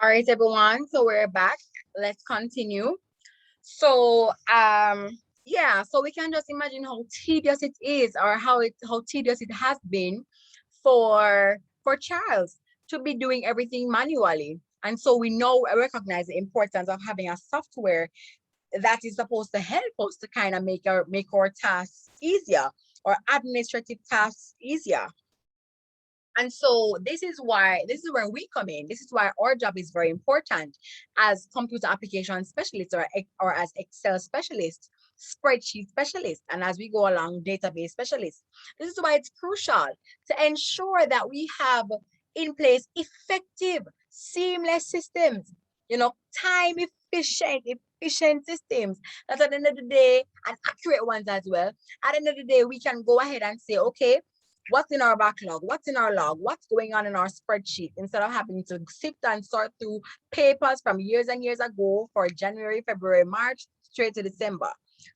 All right, everyone. So we're back. Let's continue. So yeah, so we can just imagine how tedious it is, or how tedious it has been for Charles to be doing everything manually. And so we know recognize the importance of having a software that is supposed to help us to kind of make our tasks easier, or administrative tasks easier. And so this is where we come in. This is why our job is very important as computer application specialists, or as Excel specialists, spreadsheet specialists, and as we go along, database specialists. This is why it's crucial to ensure that we have in place effective, seamless systems, time efficient systems that at the end of the day, and accurate ones as well. At the end of the day, we can go ahead and say, okay, what's in our backlog, what's in our log, what's going on in our spreadsheet, instead of having to sift and sort through papers from years and years ago for January, February, March, straight to December.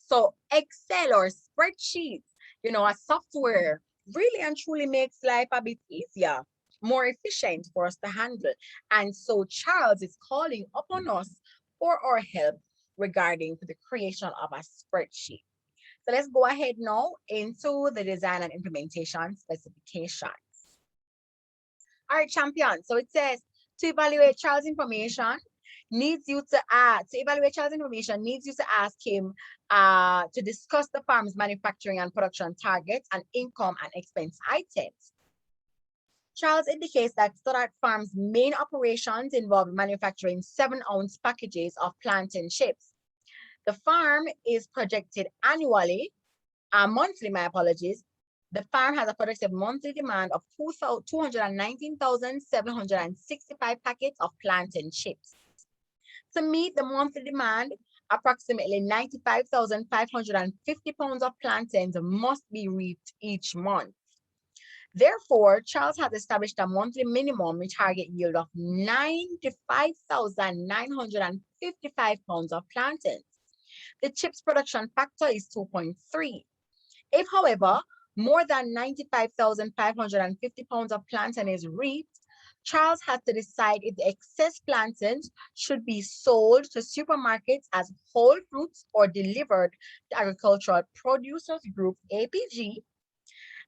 So Excel or spreadsheets, a software really and truly makes life a bit easier, more efficient for us to handle. And so Charles is calling upon us for our help regarding the creation of a spreadsheet. So let's go ahead now into the design and implementation specifications. All right, champion. So it says to evaluate child's information needs you to ask him to discuss the farm's manufacturing and production targets and income and expense items. Charles indicates that Stoddart Farms' main operations involve manufacturing 7-ounce packages of plantain chips. The farm is projected monthly, my apologies. The farm has a projected monthly demand of 219,765 packets of plantain chips. To meet the monthly demand, approximately 95,550 pounds of plantains must be reaped each month. Therefore, Charles has established a monthly minimum target yield of 95,955 pounds of plantains. The chips production factor is 2.3. If, however, more than 95,550 pounds of plantain is reaped, Charles has to decide if the excess plantains should be sold to supermarkets as whole fruits or delivered to Agricultural Producers Group, APG,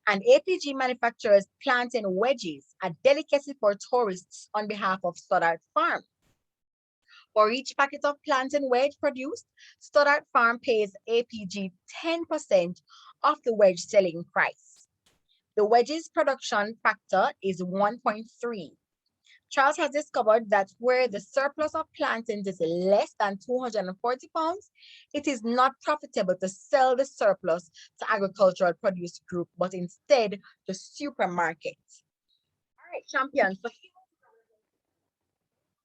and APG manufactures plantain wedges, a delicacy for tourists on behalf of Stoddart Farm. For each packet of plantain wedge produced, Stoddart Farm pays APG 10% of the wedge selling price. The wedge's production factor is 1.3. Charles has discovered that where the surplus of plantains is less than 240 pounds, it is not profitable to sell the surplus to Agricultural Produce Group, but instead to supermarkets. All right, champions. So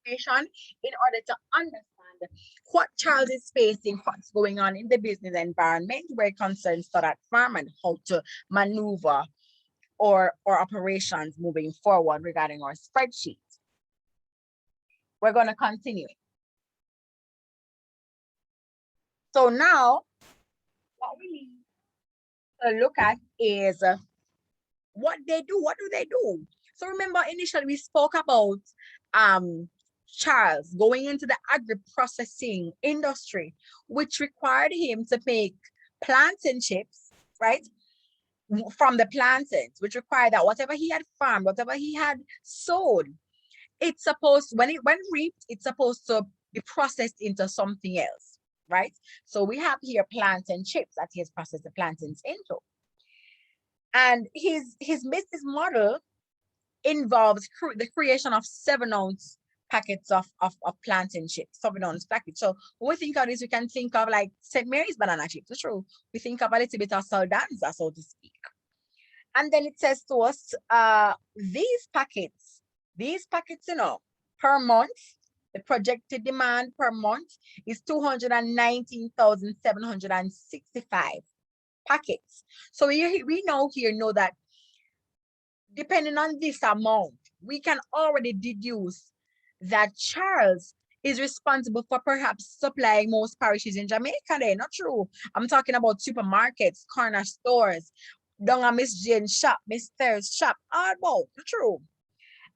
in order to understand what Charles is facing, what's going on in the business environment where it concerns Stoddart Farm, and how to maneuver or operations moving forward regarding our spreadsheet. We're going to continue. So now, what we need to look at is what they do. What do they do? So remember, initially we spoke about Charles going into the agri-processing industry, which required him to make plantain chips, right? From the plantains, which required that whatever he had farmed, whatever he had sowed, it's supposed, when reaped, it's supposed to be processed into something else, right? So we have here plantain chips that he has processed the plantains into. And his business model involves the creation of 7-ounce packets of plantain chips, 7-ounce packets. So when we think of this, we can think of like St. Mary's banana chips. It's true. We think of a little bit of Saldanza, so to speak. And then it says to us, these packets, per month, the projected demand per month is 219,765 packets. So we know that depending on this amount, we can already deduce that Charles is responsible for perhaps supplying most parishes in Jamaica. They're not true. I'm talking about supermarkets, corner stores, down a Miss Jane's shop, Miss Terry's shop, all about true.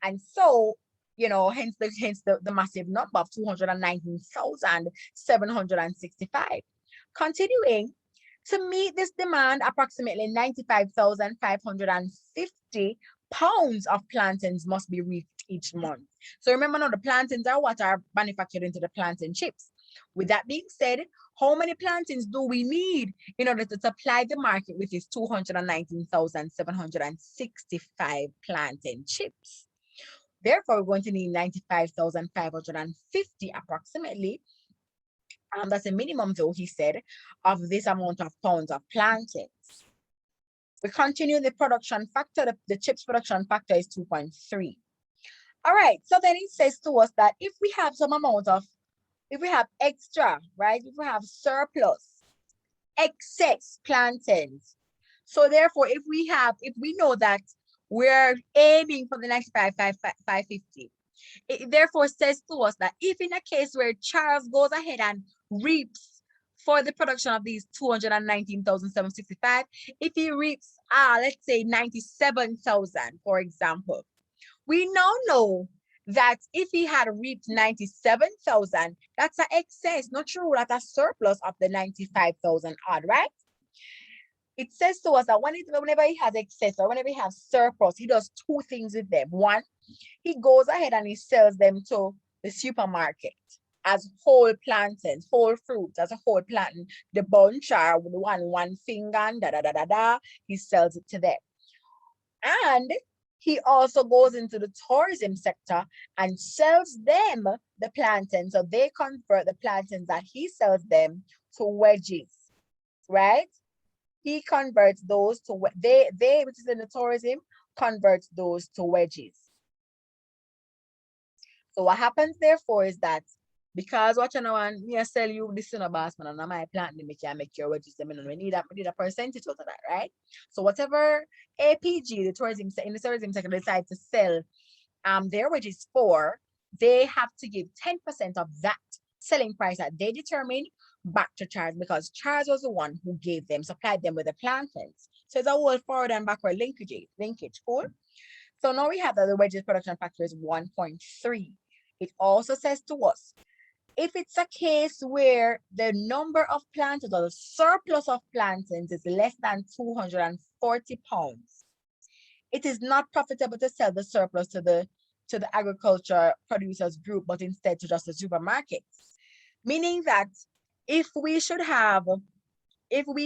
And so you know, hence the massive number of 219,765. Continuing, to meet this demand, approximately 95,550 pounds of plantains must be reaped each month. So remember now, the plantains are what are manufactured into the plantain chips. With that being said, how many plantains do we need in order to supply the market with these 219,765 plantain chips? Therefore, we're going to need 95,550 approximately. That's a minimum, though, he said, of this amount of pounds of plantains. We continue the production factor. The chips production factor is 2.3. All right, so then it says to us that if we have some amount of, if we have extra, right? If we have surplus, excess plantains. So therefore, if we know that we're aiming for the 95,550, it therefore says to us that if in a case where Charles goes ahead and reaps for the production of these 219,765, if he reaps, let's say 97,000, for example, we now know that if he had reaped 97,000, that's an excess, not true, that's a surplus of the 95,000 odd, right? It says to us that whenever he has excess or whenever he has surplus, he does two things with them. One, he goes ahead and he sells them to the supermarket as whole plantains, whole fruits, as a whole plantain. The bunchar with one finger and he sells it to them. And he also goes into the tourism sector and sells them the plantains. So they convert the plantains that he sells them to wedges, right? He converts those to, they which is in the tourism, converts those to wedges. So what happens therefore is that because what you know, and me I sell you this in a basket and my plant, me can make your wedges, we need a percentage out of that, right? So whatever APG, the tourism sector decide to sell their wedges for, they have to give 10% of that selling price that they determine back to Charles, because Charles was the one who gave them, supplied them with the plantains. So it's a whole forward and backward linkage, cool? So now we have that the wedges production factor is 1.3. It also says to us, if it's a case where the number of plantains or the surplus of plantains is less than 240 pounds, it is not profitable to sell the surplus to the agriculture producers group, but instead to just the supermarkets. Meaning that if we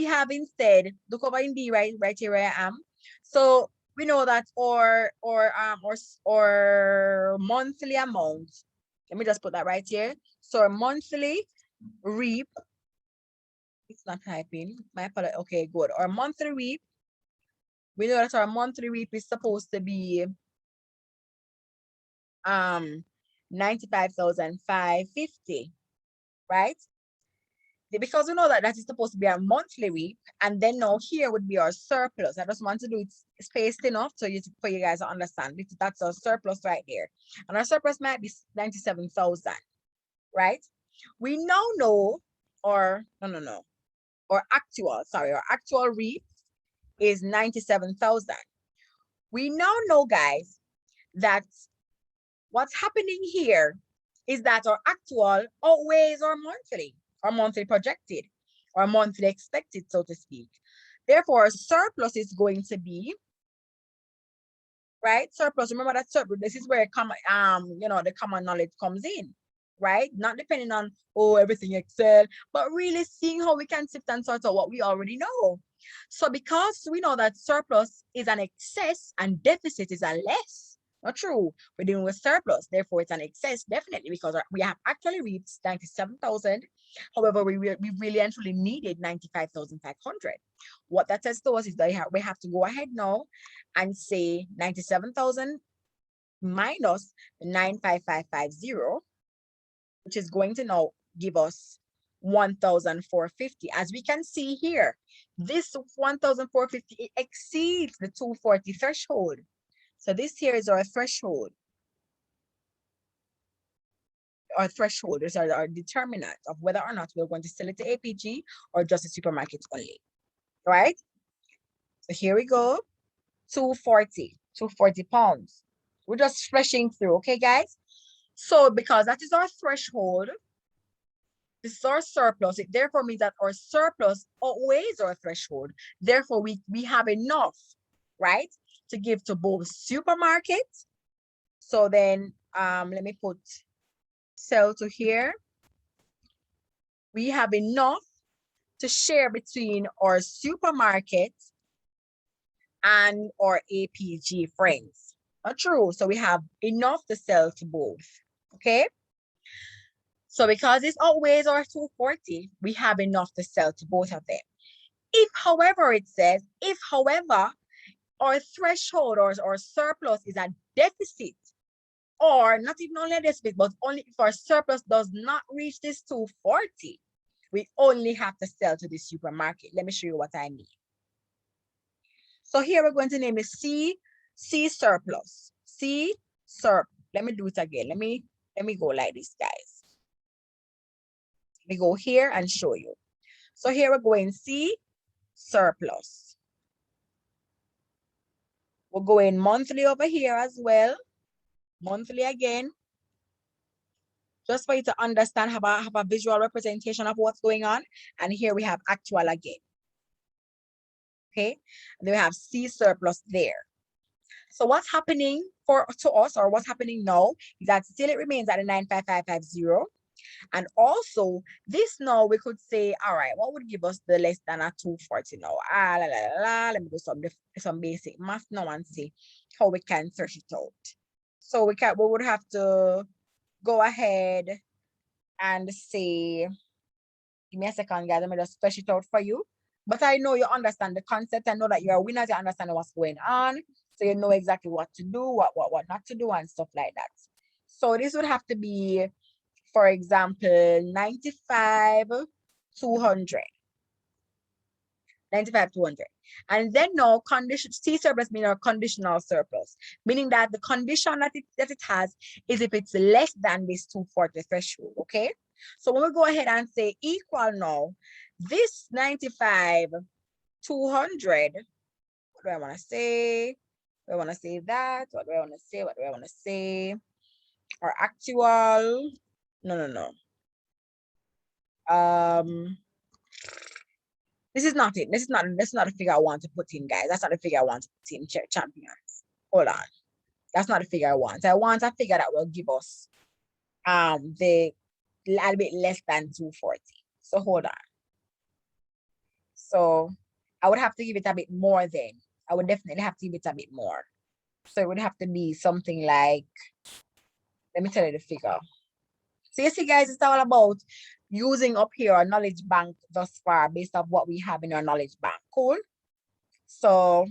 have instead, look over in B, right here where I am. So we know that our monthly amount, let me just put that right here. So our monthly reap, it's not typing, my apologies. Okay, good. Our monthly reap, we know that our monthly reap is supposed to be 95,550, right? Because we know that is supposed to be our monthly reap, and then now here would be our surplus. I just want to do it spaced enough for you guys to understand. That's our surplus right here, and our surplus might be 97,000, right? We now know, our actual reap is 97,000. We now know, guys, that what's happening here is that our actual outweighs our monthly projected, or monthly expected, so to speak. Therefore, surplus is going to be, right? Surplus, remember that surplus, this is where the common knowledge comes in, right? Not depending on, everything Excel, but really seeing how we can sift and sort out what we already know. So because we know that surplus is an excess and deficit is a less, not true, we're dealing with surplus, therefore it's an excess, definitely, because we have actually reached 97,000. However, we really and truly needed 95,500. What that says to us is that we have to go ahead now and say 97,000 minus 95550, which is going to now give us 1,450. As we can see here, this 1,450, it exceeds the 240 threshold. So this here is our threshold. Our threshold is our determinant of whether or not we're going to sell it to APG or just the supermarket only, right? So here we go, 240 pounds. We're just fleshing through, okay, guys? So because that is our threshold, this is our surplus. It therefore means that our surplus outweighs our threshold. Therefore, we have enough, right, to give to both supermarkets. So then let me put sell to here. We have enough to share between our supermarket and our APG friends. Not true. So we have enough to sell to both. Okay. So because this outweighs our 240, we have enough to sell to both of them. If, however, it says, if, however, our threshold or surplus is a deficit, or not even only a deficit, but only if our surplus does not reach this 240, we only have to sell to the supermarket. Let me show you what I mean. So here we're going to name it C surplus. C surp. Let me do it again. Let me go like this, guys. Let me go here and show you. So here we're going C surplus. We're going monthly over here as well. Monthly again. Just for you to understand, have a visual representation of what's going on. And here we have actual again. Okay, and then we have C surplus there. So what's happening to us, or what's happening now, is that still it remains at the 95550. And also this now we could say, all right, what would give us the less than a 240 now? Let me do some basic math now and see how we can search it out. So we would have to go ahead and say, give me a second, guys. Let me just search it out for you. But I know you understand the concept. I know that you're winners. You understand what's going on. So you know exactly what to do, what not to do, and stuff like that. So this would have to be, for example, 95, 200. 95, 200. And then now condition C surplus means our conditional surplus, meaning that the condition that it has is if it's less than this 240 threshold. Okay. So when we go ahead and say equal now, this 95, 200, what do I want to say? Do I want to say that? What do I want to say? What do I want to say? Our actual, no. This is not it. This is not a figure I want to put in, guys. That's not a figure I want to put in, champions. Hold on. That's not a figure I want. I want a figure that will give us the little bit less than 240. So hold on. So I would have to give it a bit more then. I would definitely have to give it a bit more. So it would have to be something like, let me tell you the figure. So you see, guys, it's all about using up here our knowledge bank thus far based on what we have in our knowledge bank. Cool. So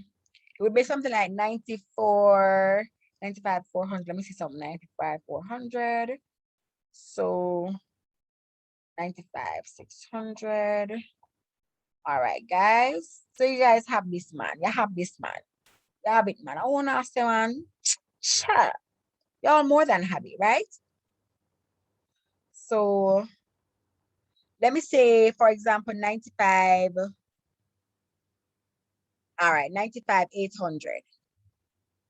it would be something like 94, 95, 400. Let me see something, 95, 400. So 95, 600. All right, guys. So you guys have this man. You have this man. You have it, man. I want to ask you, man. Sure. Y'all more than happy, right? So let me say, for example, 95. All right, 95, 800.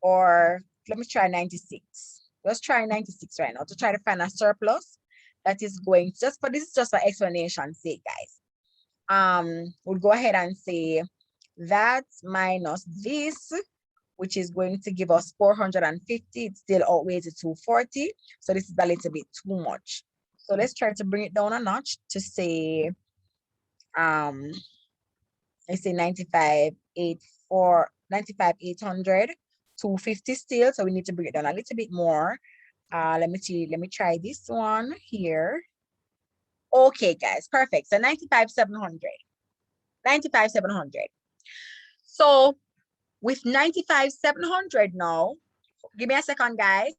Or let me try 96. Let's try 96 right now to try to find a surplus that is going, just for this is just for explanation's sake, guys. We'll go ahead and say that minus this, which is going to give us 450. It still outweighs the 240. So this is a little bit too much. So let's try to bring it down a notch to say, let's say 95, 800, 250 still. So we need to bring it down a little bit more. Let me try this one here. Okay, guys, perfect. So 95, 700. 95, 700. So with 95, 700 now, give me a second, guys.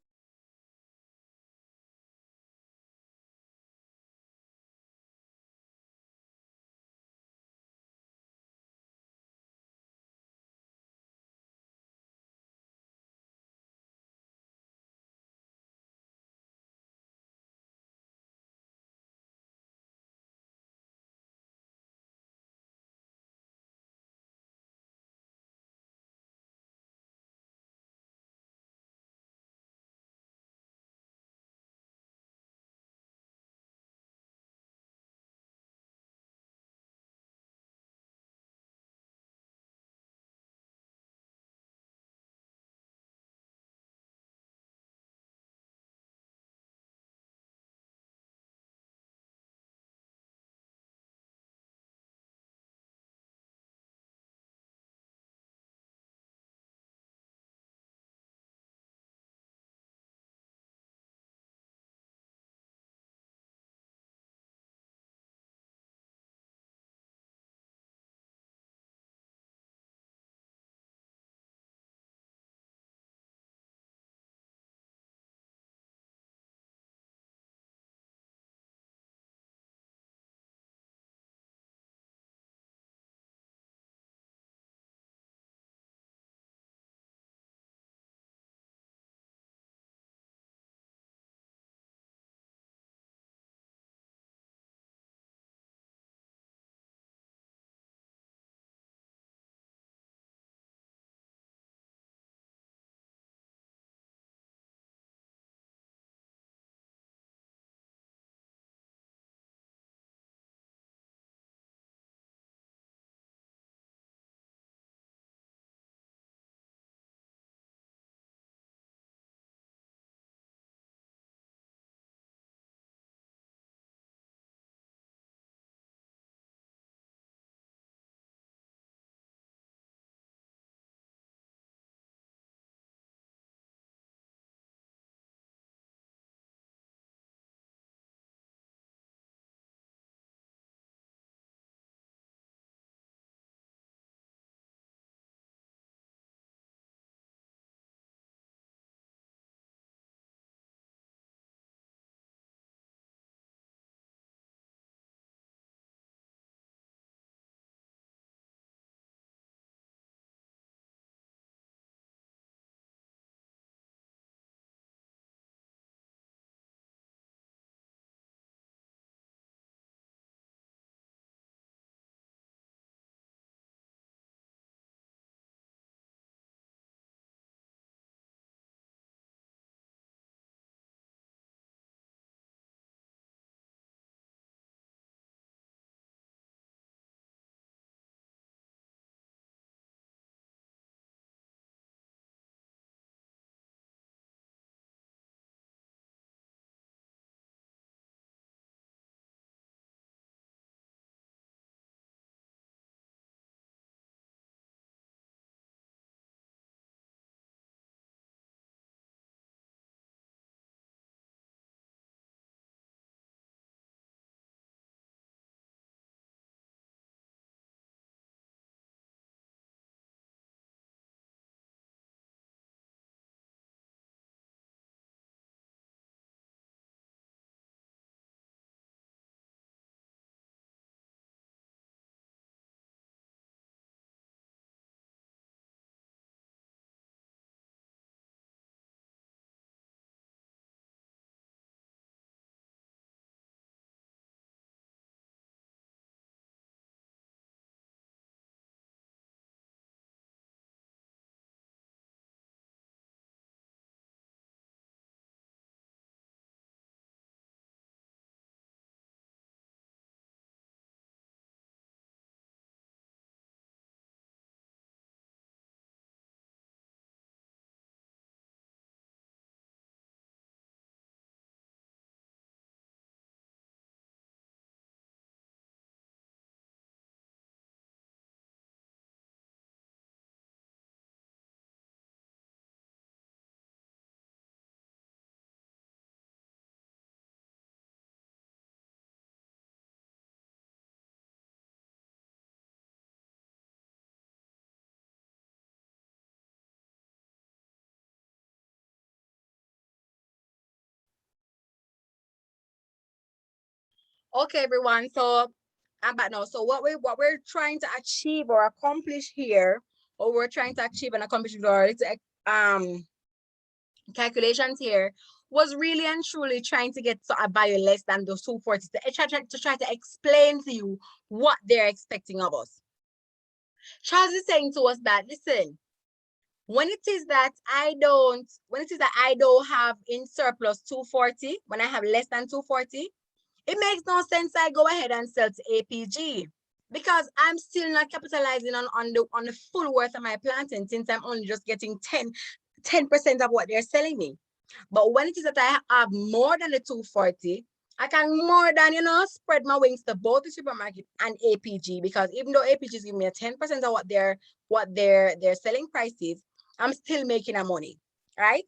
Okay, everyone. So I'm back now. So what we're trying to achieve or accomplish here, or we're trying to achieve and accomplish with our um calculations here, was really and truly trying to get a value less than those 240 to try to explain to you what they're expecting of us. Charles is saying to us that, listen, when it is that I don't have in surplus 240, when I have less than 240, it makes no sense I go ahead and sell to APG, because I'm still not capitalizing on the full worth of my planting, since I'm only just getting 10% of what they're selling me. But when it is that I have more than the 240, I can more than, spread my wings to both the supermarket and APG, because even though APG is giving me a 10% of what their selling price is, I'm still making a money, right?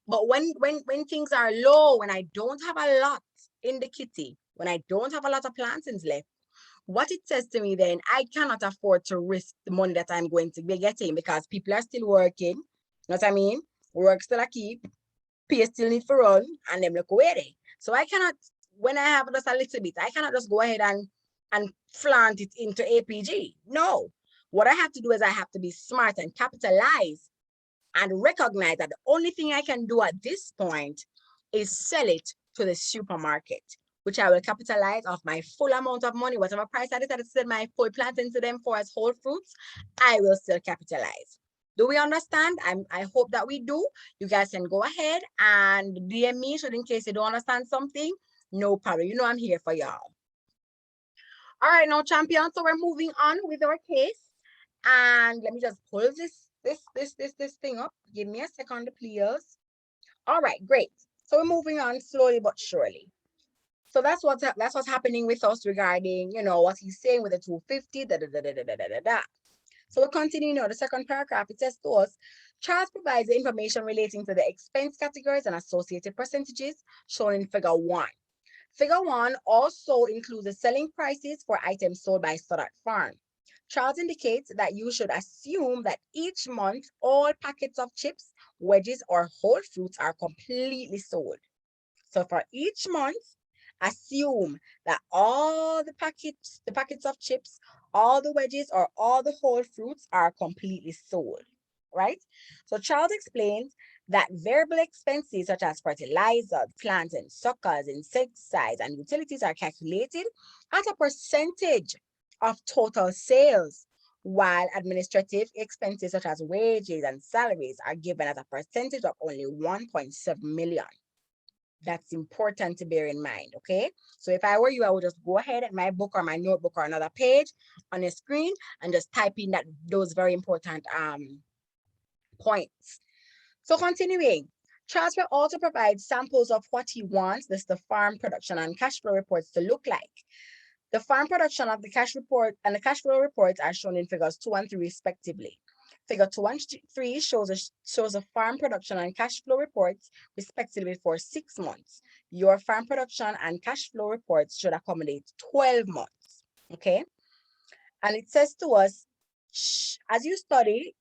But when things are low, when I don't have a lot in the kitty, when I don't have a lot of plantings left, what it says to me then, I cannot afford to risk the money that I'm going to be getting, because people are still working. You know what I mean? Work still a keep, pay still need for run, and them look away. So I cannot, when I have just a little bit, I cannot just go ahead and flaunt it into APG. No. What I have to do is I have to be smart and capitalize and recognize that the only thing I can do at this point is sell it to the supermarket, which I will capitalize off my full amount of money. Whatever price I decided to sell my full planting to them for as whole fruits, I will still capitalize. Do we understand? I hope that we do. You guys can go ahead and DM me, so in case you don't understand something, no problem. You know I'm here for y'all. All right, now, champion. So we're moving on with our case. And let me just pull this thing up. Give me a second, please. All right, great. So we're moving on slowly but surely. So that's what's happening with us regarding, what he's saying with the 250. So we're continuing now. The second paragraph, it says to us, Charles provides the information relating to the expense categories and associated percentages shown in figure 1. Figure 1 also includes the selling prices for items sold by Stoddart Farm. Charles indicates that you should assume that each month all packets of chips, wedges, or whole fruits are completely sold. So for each month, assume that all the packets of chips, all the wedges, or all the whole fruits are completely sold, right? So Charles explains that variable expenses such as fertilizer, plant and suckers, insecticides, and utilities are calculated at a percentage of total sales, while administrative expenses such as wages and salaries are given as a percentage of only 1.7 million. That's important to bear in mind, okay? So if I were you, I would just go ahead at my book or my notebook or another page on the screen and just type in those very important points. So continuing, Charles will also provide samples of what he wants the farm production and cash flow reports to look like. The farm production of the cash report and the cash flow reports are shown in figures 2 and 3 respectively. Figure 2 and 3 shows a farm production and cash flow reports respectively for 6 months. Your farm production and cash flow reports should accommodate 12 months, okay? And it says to us, as you study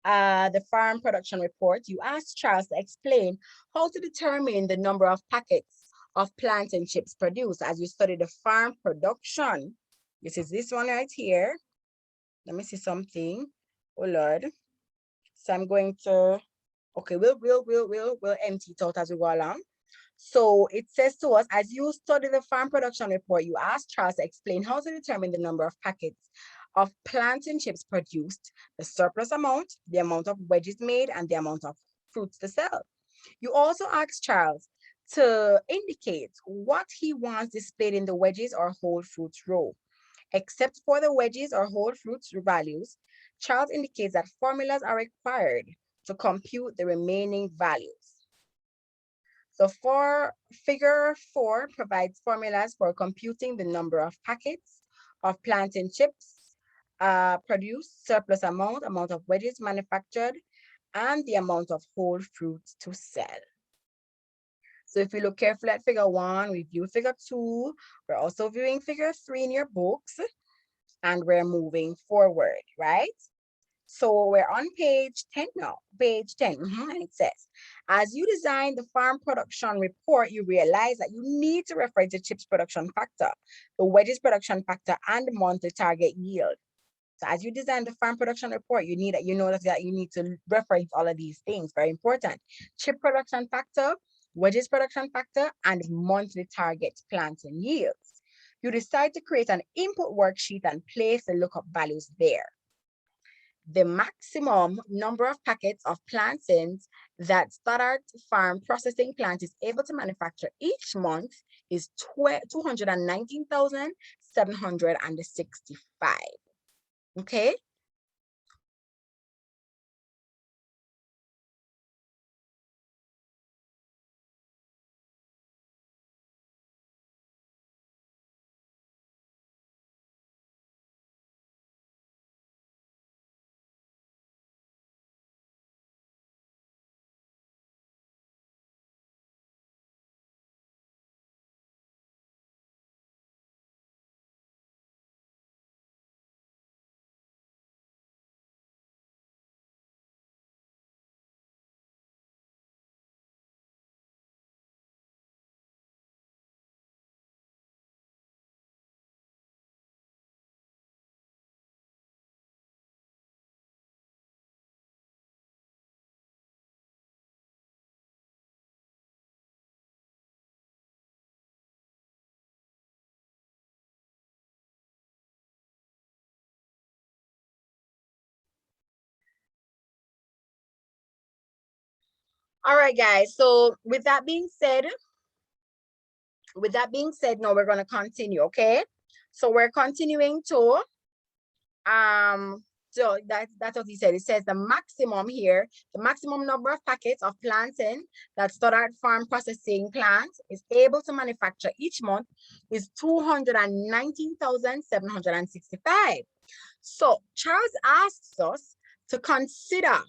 the farm production report, you ask Charles to explain how to determine the number of packets of plantain chips produced. As you study the farm production, this is this one right here. Let me see something. Oh Lord. So I'm going to, okay, we'll empty it out as we go along. So it says to us, as you study the farm production report, you ask Charles to explain how to determine the number of packets of plantain chips produced, the surplus amount, the amount of wedges made, and the amount of fruits to sell. You also ask Charles to indicate what he wants displayed in the wedges or whole fruits row. Except for the wedges or whole fruits values, Charles indicates that formulas are required to compute the remaining values. So for figure 4 provides formulas for computing the number of packets of plantain chips produced, surplus amount of wedges manufactured, and the amount of whole fruits to sell. So if we look carefully at figure 1, we view figure 2, we're also viewing figure 3 in your books, and we're moving forward, right? So we're on page 10 now, page 10, and it says, as you design the farm production report, you realize that you need to refer to chips production factor, the wedges production factor, and the monthly target yield. So as you design the farm production report, you need that you need to reference all of these things. Very important. Chip production factor, wedges production factor, and monthly target planting yields. You decide to create an input worksheet and place the lookup values there. The maximum number of packets of plantains that Stoddart Farm processing plant is able to manufacture each month is 219,765. Okay. All right, guys. So with that being said, now we're going to continue. Okay. So we're continuing to, so that's what he said. It says the maximum here, the maximum number of packets of plantain that Stoddart Farm processing plant is able to manufacture each month is 219,765. So Charles asks us to consider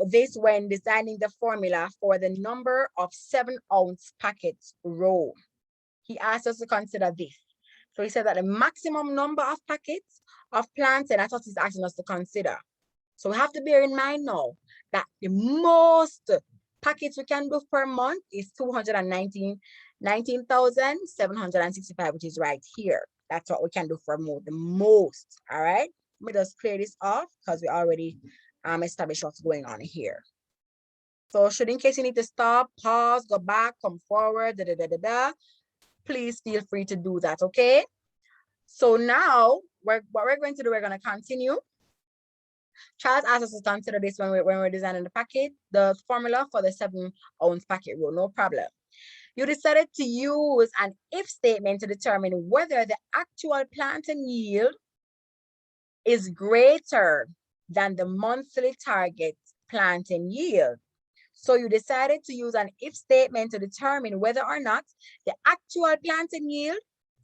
this when designing the formula for the number of 7-ounce packets row. He asked us to consider this. So he said that the maximum number of packets of plantain, that's what he's asking us to consider. So we have to bear in mind now that the most packets we can do per month is 219,765, which is right here. That's what we can do for the most. All right. Let me just clear this off because we already established what's going on here. So should, in case you need to stop, pause, go back, come forward, please feel free to do that. Okay. So now what we're going to do, we're going to continue. Charles asked us to consider this when we're designing the packet, the formula for the 7-ounce packet roll, no problem. You decided to use an if statement to determine whether the actual planting yield is greater than the monthly target planting yield. So you decided to use an if statement to determine whether or not the actual planting yield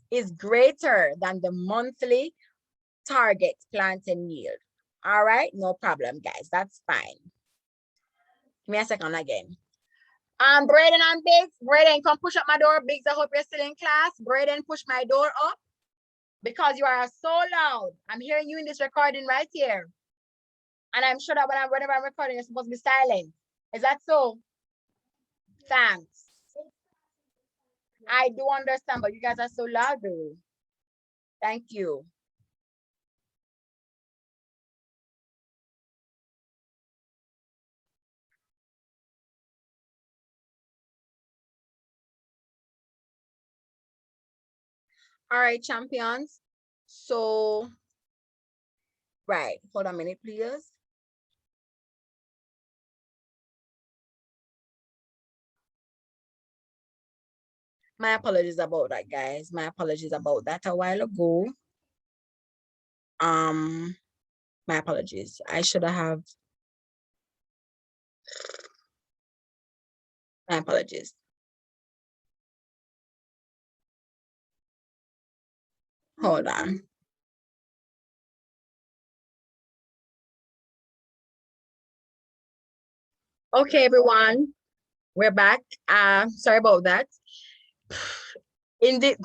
is greater than the monthly target planting yield. All right, no problem, guys. That's fine. Give me a second again. Braden and Biggs. Braden, come push up my door. Biggs, I hope you're still in class. Braden, push my door up because you are so loud. I'm hearing you in this recording right here. And I'm sure that whenever I'm recording, you're supposed to be silent. Is that so? Thanks. I do understand, but you guys are so loud, though. Thank you. All right, champions. So, right, hold on a minute, please. My apologies about that, guys. My apologies about that a while ago. My apologies. I should have. My apologies. Hold on. Okay, everyone, we're back. Sorry about that. Indeed,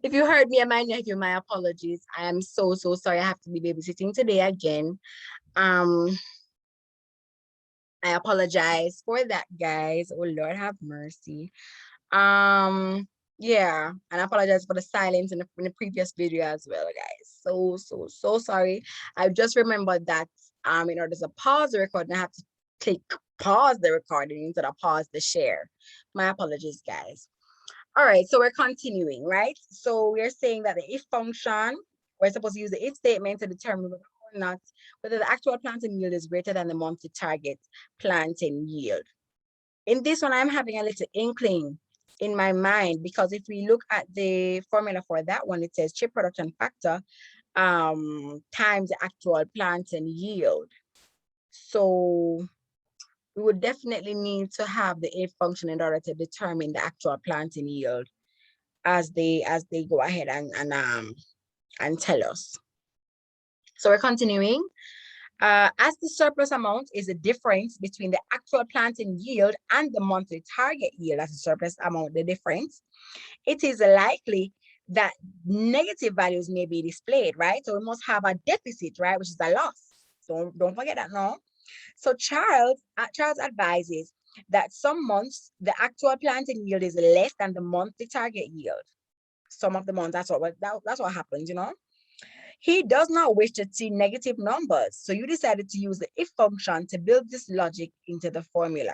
If you heard me and my nephew, my apologies. I am so sorry. I have to be babysitting today again. Um, I apologize for that, guys. Oh Lord, have mercy. Yeah, and I apologize for the silence in the previous video as well, guys. So sorry. I just remembered that in order to pause the recording, I have to click pause the recording instead of pause the share. My apologies, guys. All right, so we're continuing, right? So we're saying that the if function, we're supposed to use the if statement to determine whether or not whether the actual planting yield is greater than the monthly target planting yield. In this one, I'm having a little inkling in my mind, because if we look at the formula for that one, it says chip production factor times the actual planting yield. So we would definitely need to have the if function in order to determine the actual planting yield as they go ahead and tell us. So we're continuing. As the surplus amount is the difference between the actual planting yield and the monthly target yield, as the surplus amount, the difference, it is likely that negative values may be displayed, right? So we must have a deficit, right, which is a loss. Don't forget that now. So Charles advises that some months the actual planting yield is less than the monthly target yield. Some of the months, that's what happens, you know. He does not wish to see negative numbers, so you decided to use the if function to build this logic into the formula.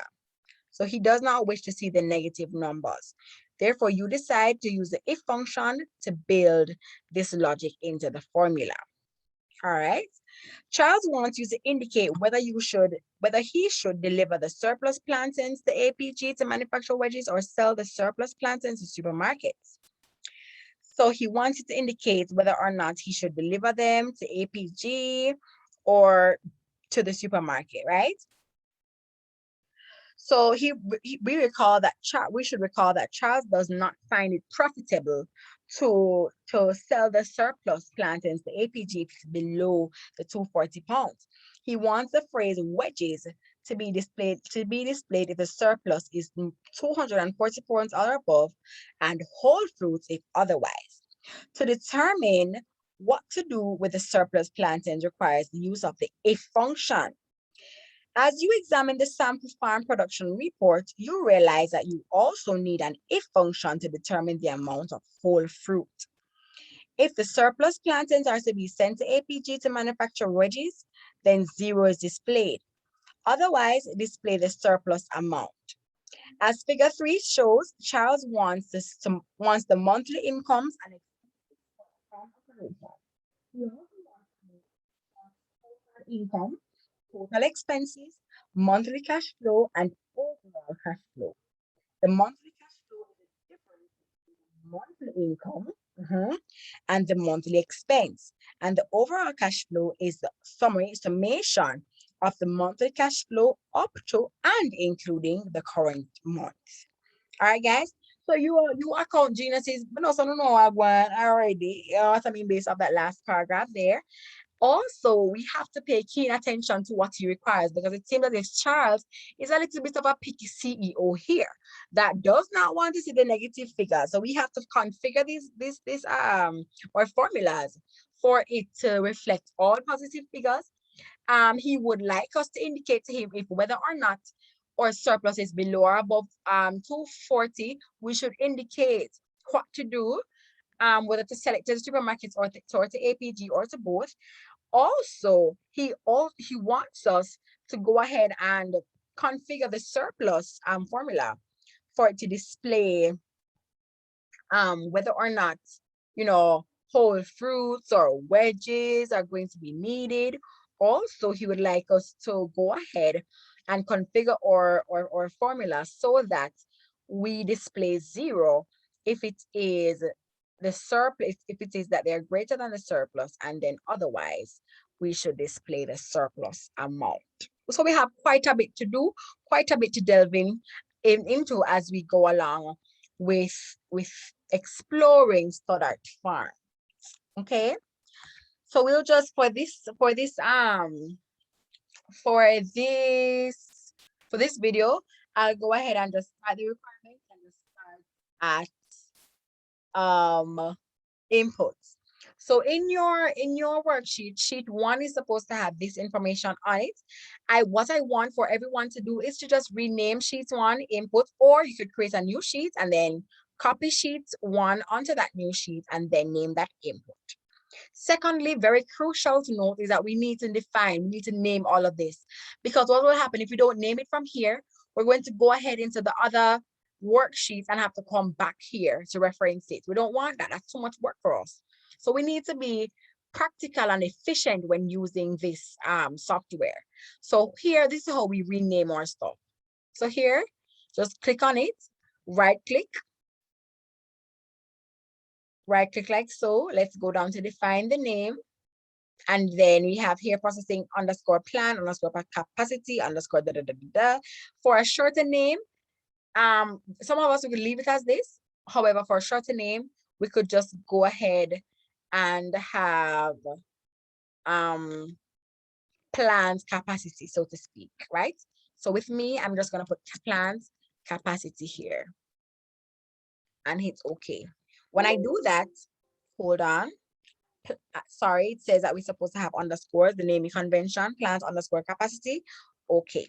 So he does not wish to see the negative numbers. Therefore, you decide to use the if function to build this logic into the formula. All right. Charles wants you to indicate whether he should deliver the surplus plantains to APG to manufacture wedges or sell the surplus plantains to supermarkets. So he wants you to indicate whether or not he should deliver them to APG or to the supermarket, right? So we should recall that Charles does not find it profitable to sell the surplus plantains to APG if it's below the 240 pounds. He wants the phrase wedges to be displayed if the surplus is 240 pounds or above, and whole fruits if otherwise. To determine what to do with the surplus plantains requires the use of the if function. As you examine the sample farm production report, you realize that you also need an if function to determine the amount of whole fruit. If the surplus plantains are to be sent to APG to manufacture wedges, then 0 is displayed. Otherwise, display the surplus amount. As figure 3 shows, Charles wants the monthly incomes and income, total expenses, monthly cash flow, and overall cash flow. The monthly cash flow is the difference between the monthly income and the monthly expense. And the overall cash flow is the summation of the monthly cash flow up to and including the current month. All right, guys. So you account geniuses, but also no I want already. I mean, based off that last paragraph there. Also, we have to pay keen attention to what he requires, because it seems that this Charles is a little bit of a picky CEO here that does not want to see the negative figures. So we have to configure these or formulas for it to reflect all positive figures. He would like us to indicate to him if whether or not our surplus is below or above 240, we should indicate what to do, whether to sell it to the supermarkets or to APG or to both. Also, he wants us to go ahead and configure the surplus formula for it to display whether or not, you know, whole fruits or wedges are going to be needed. Also, he would like us to go ahead and configure our formula so that we display 0 if it is the surplus, if it is that they are greater than the surplus, and then otherwise we should display the surplus amount. So we have quite a bit to do, quite a bit to delve into as we go along with exploring Stoddart Farms. Okay, so we'll just for this video, I'll go ahead and just start the requirements and just start inputs. So in your worksheet, sheet 1 is supposed to have this information on it. What I want for everyone to do is to just rename sheet 1 input, or you could create a new sheet and then copy sheet 1 onto that new sheet and then name that input. Secondly, very crucial to note is that we need to name all of this, because what will happen if we don't name it from here, we're going to go ahead into the other worksheets and have to come back here to reference it. We don't want that. That's too much work for us. So we need to be practical and efficient when using this software. So here, this is how we rename our stuff. So here, just click on it, right click like so. Let's go down to define the name. And then we have here processing underscore plan underscore capacity underscore da, da, da, da, da. For a shorter name, some of us we could leave it as this. However, for a shorter name, we could just go ahead and have plans capacity, so to speak, right? So with me, I'm just gonna put plans capacity here and hit OK. When I do that, hold on. Sorry, it says that we're supposed to have underscores, the naming convention, plans underscore capacity. Okay.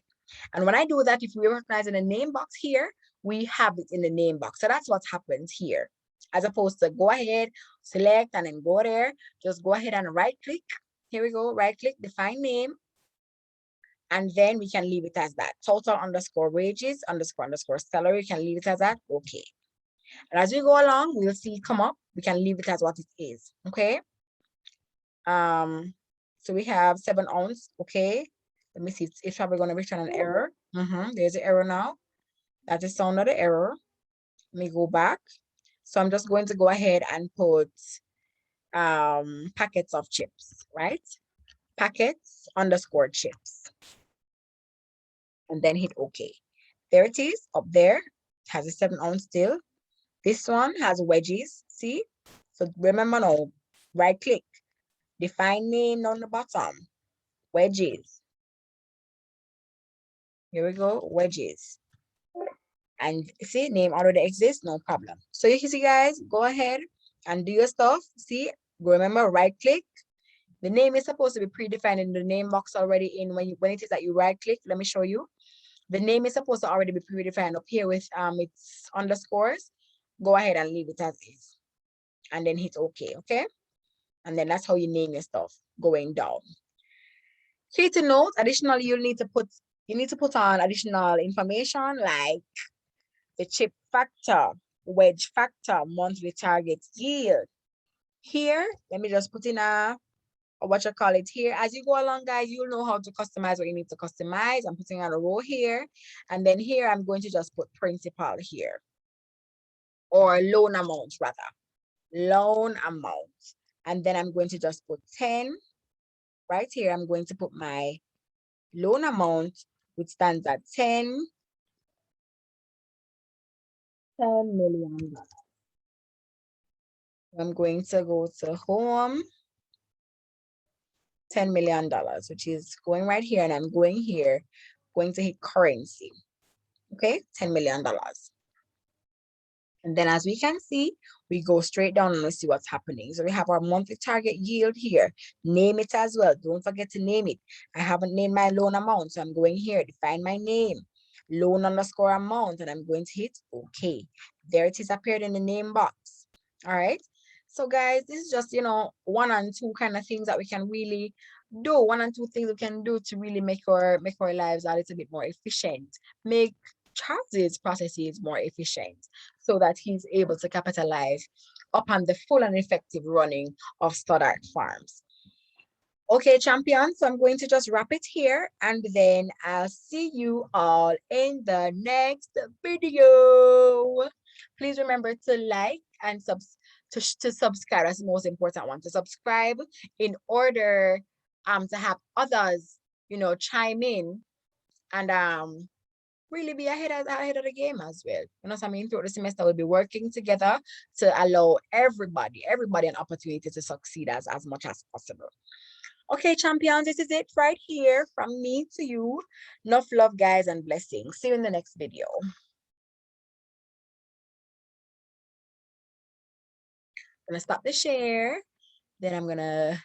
And when I do that, if we recognize in the name box here, we have it in the name box. So that's what happens here. As opposed to go ahead, select, and then go there. Just go ahead and right click. Here we go, right click, define name. And then we can leave it as that. Total underscore wages underscore salary. We can leave it as that. Okay. And as we go along, we'll see it come up. We can leave it as what it is. Okay. So we have 7 ounce. Okay. Let me see. It's probably going to return an error. There's an error now. That is sound of the error. Let me go back. So I'm just going to go ahead and put packets of chips, right? Packets underscore chips. And then hit OK. There it is up there. It has a 7 ounce still. This one has wedges. See? So remember now, right click. Define name on the bottom. Wedges. Here we go, wedges. And see, name already exists, no problem. So you see, guys, go ahead and do your stuff. See, remember, right click. The name is supposed to be predefined in the name box already in when it is that you right click. Let me show you. The name is supposed to already be predefined up here with its underscores. Go ahead and leave it as is. And then hit OK, okay? And then that's how you name your stuff going down. Key to note, additionally, you need to put on additional information like the chip factor, wedge factor, monthly target yield. Here, let me just put in what you call it here. As you go along, guys, you'll know how to customize what you need to customize. I'm putting on a row here. And then here, I'm going to just put principal here. Or loan amount, rather. Loan amount. And then I'm going to just put 10. Right here, I'm going to put my loan amount, which stands at $10 million. I'm going to go to home, $10 million, which is going right here. And I'm going here, going to hit currency. Okay, $10 million. And then as we can see, we go straight down and we see what's happening. So we have our monthly target yield here. Name it as well. Don't forget to name it. I haven't named my loan amount. So I'm going here, define my name, loan underscore amount, and I'm going to hit OK. There it is appeared in the name box. All right. So guys, this is just, 1 and 2 kind of things that we can really do. 1 and 2 things we can do to really make our lives a little bit more efficient. Make Charles's processes more efficient so that he's able to capitalize upon the full and effective running of Stoddart Farms. Okay, champions, so I'm going to just wrap it here and then I'll see you all in the next video. Please remember to like and to subscribe. That's the most important one, to subscribe in order to have others, chime in and really be ahead of the game as well. You know what I mean? Throughout the semester, we'll be working together to allow everybody an opportunity to succeed as much as possible. Okay, champions, this is it right here from me to you. Enough love, guys, and blessings. See you in the next video. gonna stop the share. Then I'm gonna